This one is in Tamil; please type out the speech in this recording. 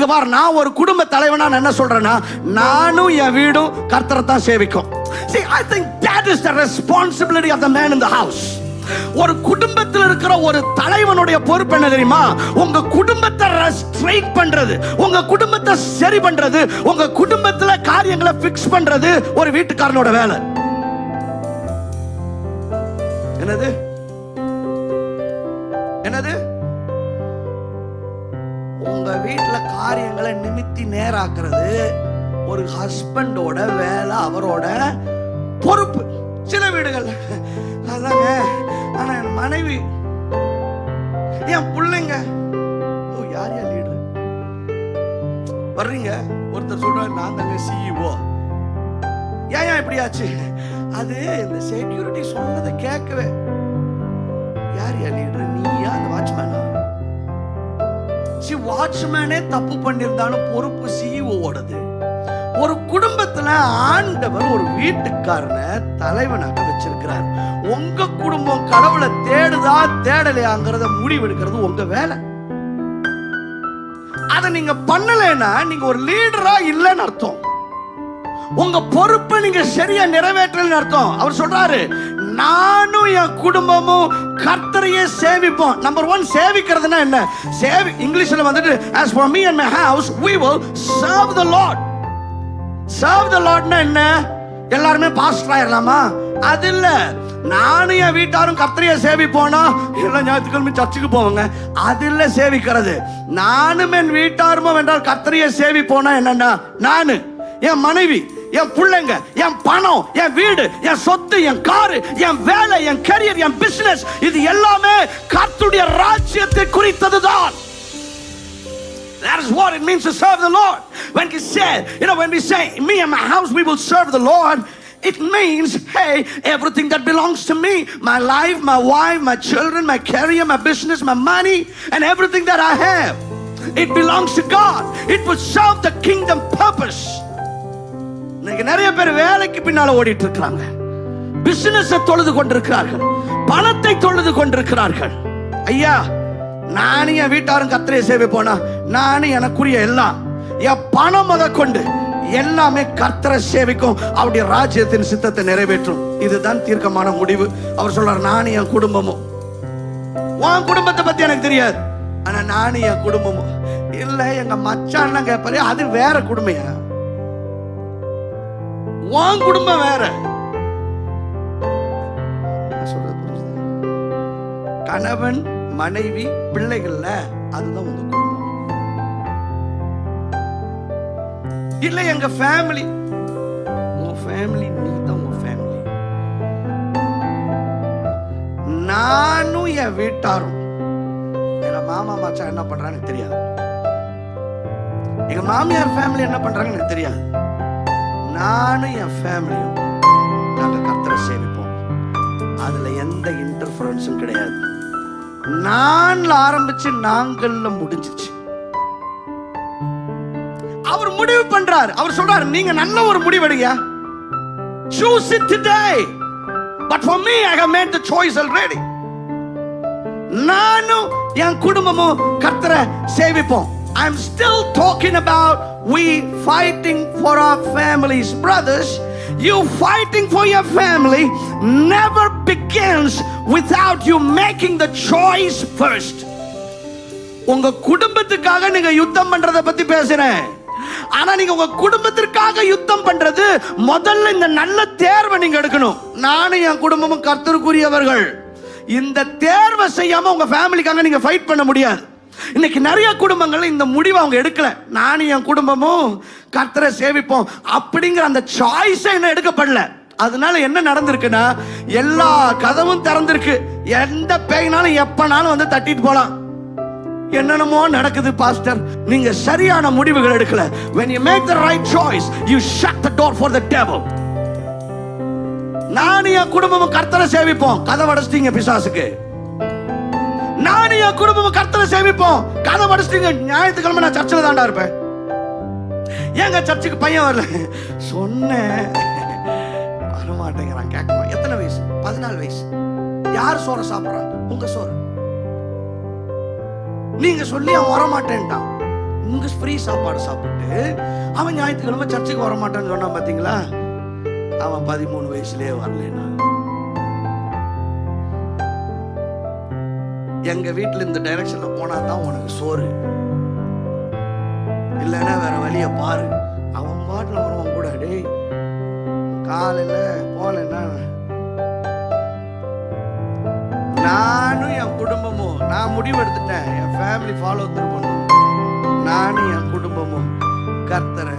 இங்க பாரு, நான் ஒரு குடும்ப தலைவனா நான் என்ன சொல்றேன்னா, நானும் என் வீடும் கர்த்தரை தான் சேவிக்கும். See, I think that is the responsibility of the man in the house. ஒரு குடும்பத்தில் இருக்கிற ஒரு தலைவனுடைய பொறுப்பு என்ன தெரியுமா? உங்க குடும்பத்தை ரெஸ்ட்ரெயின் பண்றது, உங்க குடும்பத்தை சரி பண்றது, உங்க குடும்பத்துல காரியங்களை ஃபிக்ஸ் பண்றது ஒரு வீட்டுக்காரனோட வேலை. என்னது என்னது? உங்க வீட்டுல காரியங்களை நிமித்தி நேராக்குறது ஒரு ஹஸ்பண்டோட வேலை, அவரோட பொறுப்பு. சில வீடுகள் அதாங்க, ஆனா என் மனைவி, என் பிள்ளைங்க, யார் யார் லீடர் வர்றீங்க? ஒருத்தர் சொல்றாரு, நான் தாங்க CEO. ஏன் இப்படியாச்சு? அது இந்த செக்யூரிட்டி சொன்னதை கேட்கவே. யார் யார் லீடர்? நீயா அந்த வாட்ச்மேனா? வாட்ச்மேனே தப்பு பண்ணிருந்தாலும் பொறுப்பு CEO ஓடது. ஒரு குடும்பத்துல ஆண்டவர் ஒரு வீட்டுக்காரனை தலைவனாக வச்சிருக்கிறார். உங்க குடும்பம் கடவுளை தேடுதா தேடலையாங்கிறத முடிவெடுக்கிறது உங்க வேலை. அதை நீங்க பண்ணலைன்னா நீங்க ஒரு லீடரா இல்லைன்னு அர்த்தம். உங்க பொறுப்பை நீங்க சரியா நிறைவேற்றலன்னு அர்த்தம். அவர் சொல்றாரு, நானும் என் குடும்பமும் கர்த்தரையே சேவிப்போம். நம்பர் 1, சேவிக்கிறதுனா என்ன? இங்கிலீஷ்ல வந்துட்டு, as for me and my house we will serve the Lord. serve the Lordனா என்ன? எல்லாருமே பாஸ்டர் ஆயிரலாமா? அது இல்ல. நானும் என் வீட்டாரும் கர்த்தரையே சேவிப்போனா எல்லா ஞாயிற்றுக்கிழமை சர்ச்சுக்கு போவாங்க. அது இல்ல சேவிக்கிறது. நானும் என் வீட்டாரும் என்றால் கர்த்தரையே சேவிப்போனா என்னன்னா, நானு, என் மனைவி, என் பிள்ளைங்க, என் பணம், என் வீடு, என் சொத்து, என் காரு, என் வேலை, என் கரியர், என் பிசினஸ், இது எல்லாமே கர்த்தருடைய ராஜ்யத்தை குறித்ததுதான். That is what it means to serve the Lord. When he said, when we say, me and my house, we will serve the Lord, it means, hey, everything that belongs to me, my life, my wife, my children, my career, my business, my money, and everything that I have, it belongs to God. It will serve the kingdom purpose. இன்னைக்கு நிறைய பேர் வேலைக்கு பின்னால ஓடிட்டு இருக்காங்க, பிசினஸ் தொழுது கொண்டிருக்கிறார்கள், பணத்தை தொழுது கொண்டிருக்கிறார்கள். ஐயா, நானும் என் வீட்டாரும் கர்த்தரையே சேவிப்போனா, நானும் எனக்குரிய எல்லாம், என் பணம் முத கொண்டு எல்லாமே கர்த்தரை சேவிக்கும், அவருடைய ராஜ்யத்தின் சித்தத்தை நிறைவேற்றும். இதுதான் தீர்க்கமான முடிவு. அவர் சொல்றார், நானும் என் குடும்பமும். உன் குடும்பத்தை பத்தி எனக்கு தெரியாது, ஆனா நானும் என் குடும்பமும். இல்ல எங்க மச்சான் கேட்பாரு, அது வேற குடும்பம். உன் குடும்பம் வேற. கணவன், மனைவி, பிள்ளைகள்ல அதுதான் உங்க குடும்பம். இல்ல எங்க ஃபேமிலி. உன் ஃபேமிலி, நீ தான் உன் ஃபேமிலி. நானும் என் வீட்டாரும், எங்க மாமா மச்சான் என்ன பண்றான்னு தெரியாது, எங்க மாமியார் ஃபேமிலி என்ன பண்றாங்கன்னு எனக்கு தெரியாது. நானும் என் ஃபேமிலியும் நாங்க கர்த்தரை சேவிப்போம். அதுல எந்த இன்டர்ஃபரன்ஸும் கிடையாது. நான்ல ஆரம்பிச்சு நாங்கள்ல முடிஞ்சிச்சு. அவர் முடிவு பண்றார். அவர் சொல்றாரு, நீங்க நல்ல ஒரு முடிவெடுங்க. Choose it today. But for me, I have made the choice already. நானும் என் குடும்பமும் கர்த்தரை சேவிப்போம். I'm still talking about we fighting for our families. Brothers, you fighting for your family never begins without you making the choice first. உங்க குடும்பத்துக்காக நீங்க யுத்தம் பண்றத பத்தி பேசுறேன். ஆனா நீங்க உங்க குடும்பத்திற்காக யுத்தம் பண்றது முதல்ல இந்த நல்ல தேர்வை நீங்க எடுக்கணும். நானும் என் குடும்பமும் கர்த்தருக்குரியவர்கள். இந்த தேர்வை செய்யாம உங்க ஃபேமிலிக்காக நீங்க ஃபைட் பண்ண முடியாது. இன்னைக்கு நிறைய குடும்பங்கள் இந்த முடிவை அவங்க எடுக்கல. நானும் என் குடும்பமும் கர்த்தரை சேவிப்போம் அப்படிங்கிற அந்த சாய்ஸ் என்ன எடுக்கப்படல. அதனால என்ன நடந்திருக்குன்னா, எல்லா கதவும் திறந்திருக்கு. எந்த பேய்னாலும் எப்பனாலும் வந்து தட்டிட்டு போலாம். என்னென்னமோ நடக்குது பாஸ்டர். நீங்க சரியான முடிவுகள் எடுக்கல. When you make the right choice, you shut the door for the devil. நானும் என் குடும்பமும் கர்த்தரை சேவிப்போம். கதவை அடைச்சிட்டீங்க பிசாசுக்கு. நானும் என் குடும்பமும் கர்த்தரை சேவிப்போம். கதவை அடைச்சிட்டீங்க. ஞாயிற்றுக்கிழமை நான் சர்ச்சில் தாண்டா இருப்பேன். ஏங்க சர்ச்சுக்கு பையன் வரல? சொன்னேன், வரமாட்டேங்கிறான். கேட்கணும். எத்தனை வயசு? 14 வயசு. யார் சோற சாப்பிட்றாங்க? உங்க சோறு. நீங்க சொல்லி அவன் வரமாட்டேன்ட்டான். இங்க ஃப்ரீ சாப்பாடு சாப்பிட்டு அவன் ஞாயிற்றுக்கிழமை சர்ச்சுக்கு வர மாட்டான்னு சொன்னான் பாத்தீங்களா? அவன் 13 வயசுலயே வரலனா. எங்க வீட்டுல இந்த டைரக்ஷன்ல போனா தான் உனக்கு சோறு, இல்லைன்னா வேற வழிய பாரு. அவன் பாட்டுல வருவான் கூட. டேய் காலையில போலன்னா நானும் என் குடும்பமும், நான் முடிவு எடுத்துட்டேன், என் ஃபேமிலி ஃபாலோ த்ரூ பண்ணும். நானும் என் குடும்பமும் கர்த்தரை